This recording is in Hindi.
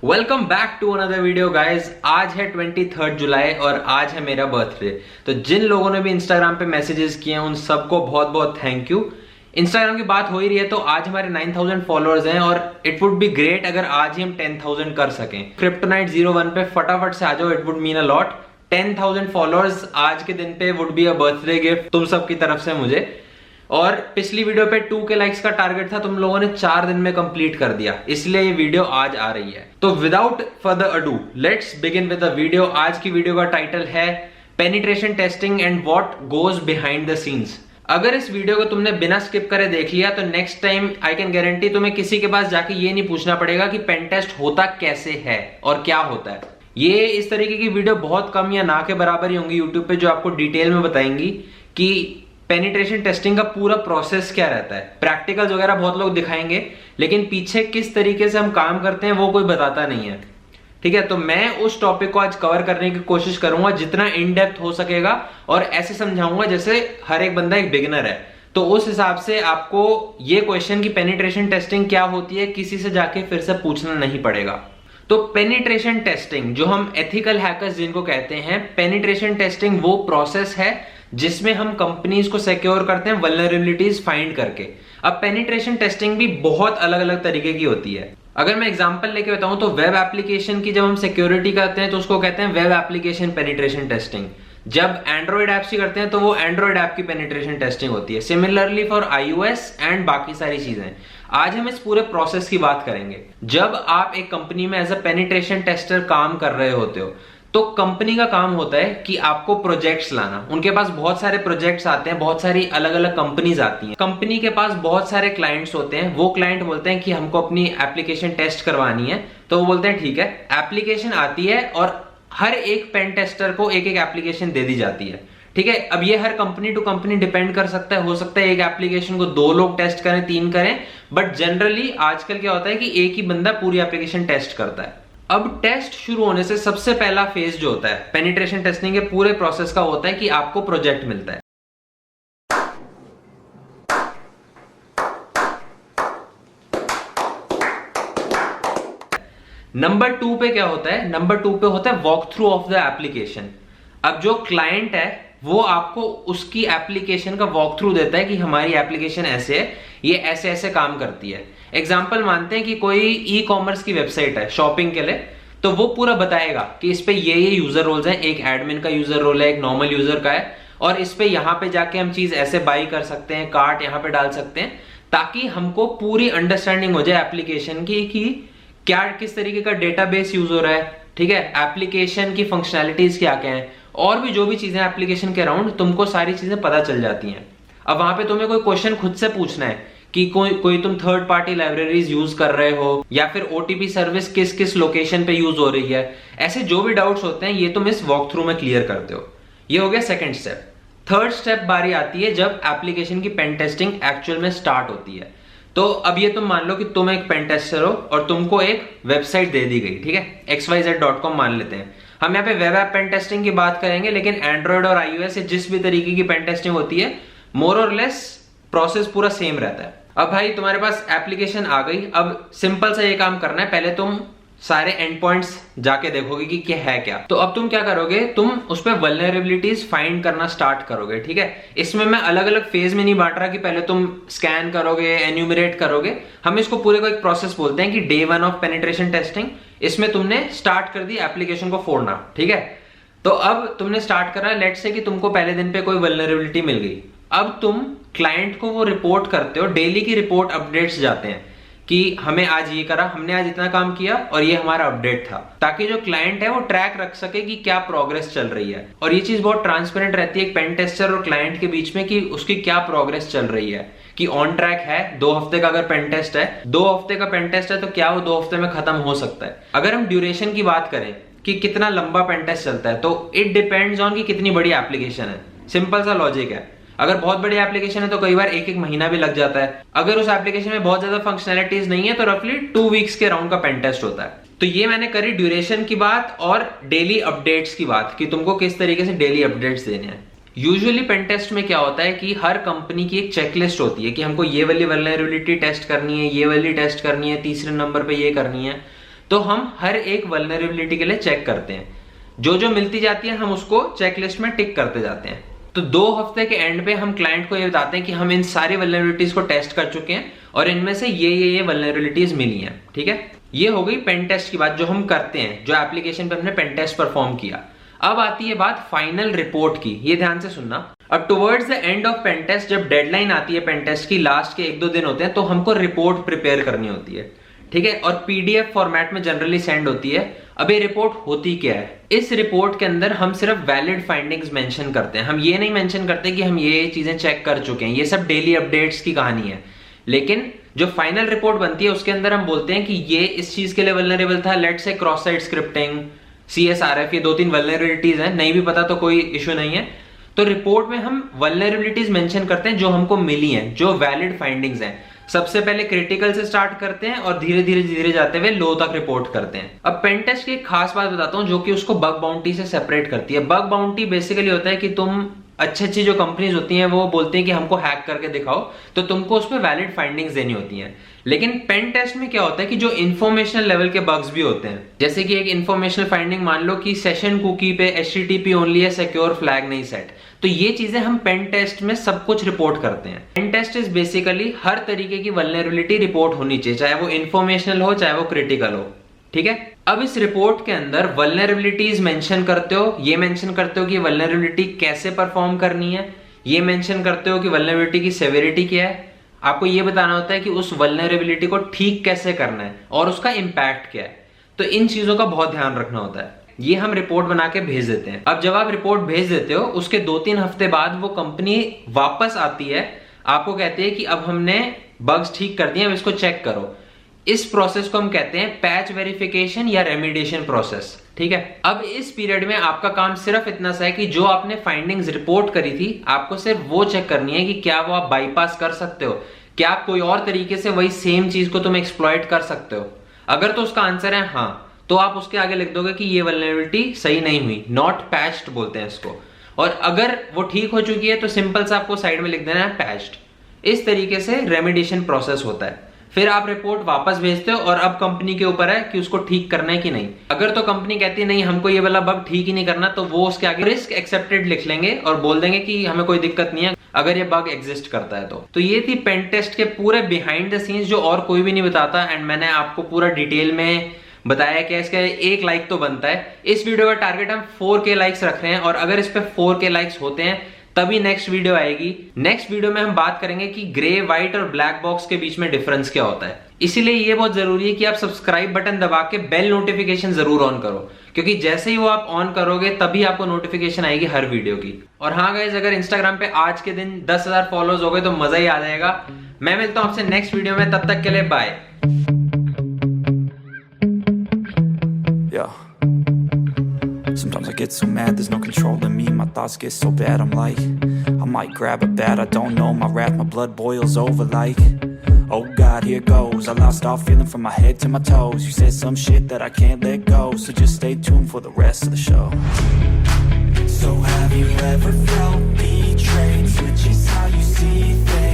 Welcome back to another video guys. आज है 23 जुलाई और आज है मेरा बर्थडे। तो जिन लोगों ने भी इंस्टाग्राम पे मैसेजेस किए हैं उन सबको बहुत बहुत थैंक यू। इंस्टाग्राम की बात हो ही रही है तो आज हमारे 9000 फॉलोअर्स हैं और इट वुड बी ग्रेट अगर आज ही हम 10,000 कर सकें। क्रिप्टोनाइट 01 पे फटाफट से आ जाओ, it would mean a lot. 10,000 followers आज के दिन पे would be a birthday gift तुम सबकी तरफ से मुझे। और पिछली वीडियो पे 2K लाइक्स का टारगेट था, तुम लोगों ने 4 दिन में कंप्लीट कर दिया, इसलिए ये वीडियो आज आ रही है। तो without further ado let's begin with the video. आज की वीडियो का टाइटल है penetration testing and what goes behind the scenes. अगर इस वीडियो को तुमने बिना स्किप करे देख लिया तो next time I can guarantee तुम्हें किसी के पास जाके ये नहीं पूछना पड़ेगा कि पेन टेस्ट होता कैसे है और क्या होता है। ये इस तरीके की वीडियो बहुत कम या ना के बराबर ही होंगी यूट्यूब पे जो आपको डिटेल में बताएंगी कि पेनिट्रेशन टेस्टिंग का पूरा प्रोसेस क्या रहता है। प्रैक्टिकल्स वगैरह बहुत लोग दिखाएंगे लेकिन पीछे किस तरीके से हम काम करते हैं वो कोई बताता नहीं है। ठीक है, तो मैं उस टॉपिक को आज कवर करने की कोशिश करूंगा जितना इन डेप्थ हो सकेगा और ऐसे समझाऊंगा जैसे हर एक बंदा एक बिगिनर है। तो उस हिसाब से आपको ये क्वेश्चन की पेनिट्रेशन टेस्टिंग क्या होती है किसी से जाके फिर से पूछना नहीं पड़ेगा। तो पेनिट्रेशन टेस्टिंग जो हम एथिकल हैकर्स जिनको कहते हैं, पेनिट्रेशन टेस्टिंग वो प्रोसेस है जिसमें हम कंपनीज को सिक्योर करते हैं वल्नरेबिलिटीज फाइंड करके। अब पेनिट्रेशन टेस्टिंग भी बहुत अलग अलग तरीके की होती है। अगर मैं एग्जांपल लेके बताऊं तो वेब एप्लीकेशन की जब हम सिक्योरिटी करते हैं तो उसको कहते हैं वेब एप्लीकेशन पेनिट्रेशन टेस्टिंग। जब एंड्रॉइड ऐप्स की करते हैं तो वो एंड्रॉइड ऐप की पेनिट्रेशन टेस्टिंग होती है। सिमिलरली फॉर iOS एंड बाकी सारी चीजें। आज हम इस पूरे प्रोसेस की बात करेंगे। जब आप एक कंपनी में एज अ पेनिट्रेशन टेस्टर काम कर रहे होते हो तो कंपनी का काम होता है कि आपको प्रोजेक्ट्स लाना। उनके पास बहुत सारे प्रोजेक्ट्स आते हैं, बहुत सारी अलग अलग कंपनीज आती हैं। कंपनी के पास बहुत सारे क्लाइंट्स होते हैं। वो क्लाइंट बोलते हैं कि हमको अपनी एप्लीकेशन टेस्ट करवानी है, तो वो बोलते हैं ठीक है। एप्लीकेशन आती है और हर एक पेन टेस्टर को एक एक एप्लीकेशन दे दी जाती है। ठीक है, अब ये हर कंपनी टू कंपनी डिपेंड कर सकता है। हो सकता है एक एप्लीकेशन को 2 लोग टेस्ट करें, 3 करें, बट जनरली आजकल क्या होता है कि एक ही बंदा पूरी एप्लीकेशन टेस्ट करता है। अब टेस्ट शुरू होने से सबसे पहला फेज जो होता है पेनिट्रेशन टेस्टिंग के पूरे प्रोसेस का होता है कि आपको प्रोजेक्ट मिलता है। नंबर 2 पे क्या होता है? नंबर 2 पे होता है walk through of the application. अब जो क्लाइंट है वो आपको उसकी एप्लीकेशन का वॉक थ्रू देता है कि हमारी एप्लीकेशन ऐसे है, ये ऐसे ऐसे काम करती है। एग्जाम्पल मानते हैं कि कोई ई कॉमर्स की वेबसाइट है शॉपिंग के लिए, तो वो पूरा बताएगा कि इस पे ये यूजर रोल्स हैं। एक एडमिन का यूजर रोल है, एक नॉर्मल यूजर का है, और इस पे यहाँ पे जाके हम चीज ऐसे बाई कर सकते हैं, कार्ट यहाँ पे डाल सकते हैं, ताकि हमको पूरी अंडरस्टैंडिंग हो जाए एप्लीकेशन की कि क्या किस तरीके का डेटाबेस यूज हो रहा है। ठीक है, एप्लीकेशन की फंक्शनैलिटीज क्या क्या है और भी जो भी चीजें एप्लीकेशन के अराउंड तुमको सारी चीजें पता चल जाती हैं। अब वहां पे तुम्हें कोई क्वेश्चन खुद से पूछना है कि कोई तुम थर्ड पार्टी लाइब्रेरीज यूज कर रहे हो या फिर ओटीपी सर्विस किस किस लोकेशन पे यूज हो रही है, ऐसे जो भी डाउट्स होते हैं ये तुम इस वॉक थ्रू में क्लियर करते हो। ये हो गया सेकंड स्टेप। थर्ड स्टेप बारी आती है जब एप्लीकेशन की पेन टेस्टिंग एक्चुअल में स्टार्ट होती है। तो अब ये तुम मान लो कि तुम एक पेन टेस्टर हो और तुमको एक वेबसाइट दे दी गई। ठीक है, xyz.com मान लेते हैं। हम यहाँ पे वेब ऐप पेन टेस्टिंग की बात करेंगे, लेकिन एंड्रॉइड और iOS से जिस भी तरीके की पेन टेस्टिंग होती है मोर और लेस प्रोसेस पूरा सेम रहता है। अब भाई तुम्हारे पास एप्लीकेशन आ गई। अब सिंपल सा ये काम करना है, पहले तुम सारे एंड पॉइंट्स जाके देखोगे कि क्या है क्या। तो अब तुम क्या करोगे, तुम उस पर वल्नरेबिलिटीज फाइंड करना स्टार्ट करोगे। ठीक है, इसमें मैं अलग अलग फेज में नहीं बांट रहा कि पहले तुम स्कैन करोगे, एन्यूमरेट करोगे। हम इसको पूरे को एक प्रोसेस बोलते हैं कि डे 1 ऑफ पेनिट्रेशन टेस्टिंग। इसमें तुमने स्टार्ट कर दी एप्लीकेशन को फोड़ना। ठीक है, तो अब तुमने स्टार्ट करा, लेट्स से कि तुमको पहले दिन पे कोई वल्नरेबिलिटी मिल गई। अब तुम क्लाइंट को वो रिपोर्ट करते हो, डेली की रिपोर्ट अपडेट्स जाते हैं कि हमें आज ये करा, हमने आज इतना काम किया और ये हमारा अपडेट था, ताकि जो क्लाइंट है वो ट्रैक रख सके कि क्या प्रोग्रेस चल रही है। और ये चीज बहुत ट्रांसपेरेंट रहती है एक पेन टेस्टर और क्लाइंट के बीच में कि उसकी क्या प्रोग्रेस चल रही है, कि ऑन ट्रैक है। 2 हफ्ते का अगर पेन टेस्ट है, 2 हफ्ते का पेन टेस्ट है तो क्या वो 2 हफ्ते में खत्म हो सकता है। अगर हम ड्यूरेशन की बात करें कि कितना लंबा पेन टेस्ट चलता है, तो इट डिपेंड्स ऑन कि कितनी बड़ी एप्लीकेशन है। सिंपल सा लॉजिक है। अगर बहुत बड़ी एप्लीकेशन है तो कई बार 1-1 महीना भी लग जाता है। अगर उस एप्लीकेशन में बहुत ज्यादा फंक्शनैलिटीज नहीं है तो रफली 2 वीक्स के राउंड का पेन टेस्ट होता है। तो ये मैंने करी ड्यूरेशन की बात और डेली अपडेट्स की बात कि तुमको किस तरीके से डेली अपडेट्स देने हैं। यूजुअली पेन टेस्ट में क्या होता है कि हर कंपनी की एक चेकलिस्ट होती है कि हमको ये वाली वल्नरेबिलिटी टेस्ट करनी है, ये वाली टेस्ट करनी है, तीसरे नंबर पे ये करनी है। तो हम हर एक वल्नरेबिलिटी के लिए चेक करते हैं, जो जो मिलती जाती है हम उसको चेकलिस्ट में टिक करते जाते हैं। तो 2 हफ्ते के एंड पे हम क्लाइंट को ये बताते हैं कि हम इन सारी वल्नरेबिलिटीज को टेस्ट कर चुके हैं और इनमें से ये वल्नरेबिलिटीज मिली हैं। ठीक है, ये हो गई पेन टेस्ट की बात जो हम करते हैं, जो एप्लीकेशन पे हमने पेन टेस्ट परफॉर्म किया। अब आती है बात फाइनल रिपोर्ट की, ये ध्यान से सुनना। अब towards the end of pen test, जब डेडलाइन आती है पेन टेस्ट की, लास्ट के 1-2 दिन होते हैं, तो हमको रिपोर्ट प्रिपेयर करनी होती है। ठीक है, और पीडीएफ फॉर्मेट में जनरली सेंड होती है। अब ये रिपोर्ट होती क्या है? इस रिपोर्ट के अंदर हम सिर्फ वैलिड फाइंडिंग्स मेंशन करते हैं। हम ये नहीं मेंशन करते कि हम ये चीजें चेक कर चुके हैं, ये सब डेली अपडेट्स की कहानी है। लेकिन जो फाइनल रिपोर्ट बनती है उसके अंदर हम बोलते हैं कि ये इस चीज के लिए वल्नरेबल था, let's say cross site scripting, CSRF, ये 2-3 वल्नरेबिलिटीज हैं, नहीं भी पता तो कोई इश्यू नहीं है। तो रिपोर्ट में हम वल्नरेबिलिटीज मेंशन करते हैं जो हमको मिली हैं, जो वैलिड फाइंडिंग्स हैं। सबसे पहले क्रिटिकल से स्टार्ट करते हैं और धीरे धीरे जाते हुए लो तक रिपोर्ट करते हैं। अब पेन टेस्ट की एक खास बात बताता हूं जो कि उसको बग बाउंटी से सेपरेट करती है। बग बाउंटी बेसिकली होता है कि तुम अच्छी जो कंपनीज होती हैं वो बोलती हैं कि हमको हैक करके दिखाओ, तो तुमको उस पर वैलिड फाइंडिंग्स देनी होती हैं। लेकिन पेन टेस्ट में क्या होता है कि जो इन्फॉर्मेशनल लेवल के बग्स भी होते हैं, जैसे कि एक इन्फॉर्मेशनल फाइंडिंग मान लो कि सेशन कुकी पे HTTP ओनली है, सिक्योर फ्लैग नहीं सेट, तो ये चीजें हम पेन टेस्ट में सब कुछ रिपोर्ट करते हैं। पेन टेस्ट इज बेसिकली हर तरीके की वल्नरेबिलिटी रिपोर्ट होनी चाहिए, चाहे वो इन्फॉर्मेशनल हो चाहे वो क्रिटिकल हो। ठीक है, अब इस रिपोर्ट के अंदर वल्नरेबिलिटीज मेंशन करते हो, ये मेंशन करते हो कि वल्नरेबिलिटी कैसे परफॉर्म करनी है, ये मेंशन करते हो कि वल्नरेबिलिटी की सेवेरिटी क्या है। आपको ये बताना होता है कि उस वल्नरेबिलिटी को ठीक कैसे करना है और उसका इंपैक्ट क्या है। तो इन चीजों का बहुत ध्यान रखना होता है। ये हम रिपोर्ट बना के भेज देते हैं। अब जब आप रिपोर्ट भेज देते हो उसके 2-3 हफ्ते बाद वो कंपनी वापस आती है, आपको कहती है कि अब हमने बग्स ठीक कर दिए, अब इसको चेक करो। इस प्रोसेस को हम कहते हैं पैच वेरिफिकेशन या रेमिडिएशन प्रोसेस। ठीक है, अब इस पीरियड में आपका काम सिर्फ इतना सा है कि जो आपने फाइंडिंग्स रिपोर्ट करी थी, आपको सिर्फ वो चेक करनी है कि क्या वो आप बाईपास कर सकते हो, क्या कोई और तरीके से वही सेम चीज को तुम एक्सप्लॉइट कर सकते हो। अगर तो उसका आंसर है हाँ, तो आप उसके आगे लिख दोगे कि ये वल्नरेबिलिटी सही नहीं हुई, नॉट पैच्ड बोलते हैं इसको। और अगर वो ठीक हो चुकी है तो सिंपल सा आपको साइड में लिख देना है पैच्ड। इस तरीके से रेमिडिएशन प्रोसेस होता है। फिर आप रिपोर्ट वापस भेजते हो और अब कंपनी के ऊपर है कि उसको ठीक करना है कि नहीं। अगर तो कंपनी कहती है नहीं हमको ये वाला बग ठीक ही नहीं करना, तो वो उसके आगे रिस्क एक्सेप्टेड लिख लेंगे और बोल देंगे कि हमें कोई दिक्कत नहीं है अगर ये बग एग्जिस्ट करता है तो ये थी पेन टेस्ट के पूरे बिहाइंड द सीन्स जो और कोई भी नहीं बताता। एंड मैंने आपको पूरा डिटेल में बताया कि इसका 1 लाइक तो बनता है। इस वीडियो का टारगेट हम 4K लाइक्स रख रहे हैं और अगर इस पे 4K लाइक्स होते हैं तभी नेक्स्ट वीडियो आएगी। नेक्स्ट वीडियो में हम बात करेंगे कि ग्रे, व्हाइट और ब्लैक बॉक्स के बीच में डिफरेंस क्या होता है। इसीलिए ये बहुत जरूरी है कि आप सब्सक्राइब बटन दबा के बेल नोटिफिकेशन जरूर ऑन करो, क्योंकि जैसे ही वो आप ऑन करोगे तभी आपको नोटिफिकेशन आएगी हर वीडियो की। और हाँ गाइस, अगर इंस्टाग्राम पे आज के दिन 10,000 फॉलोअर्स हो गए तो मजा ही आ जाएगा। मैं मिलता हूं आपसे नेक्स्ट वीडियो में, तब तक के लिए bye. Sometimes I get so mad, there's no controlling me. My thoughts get so bad, I'm like, I might grab a bat, I don't know. My wrath, my blood boils over like, oh God, here goes. I lost all feeling from my head to my toes. You said some shit that I can't let go, so just stay tuned for the rest of the show. So have you ever felt betrayed? Switches how you see things.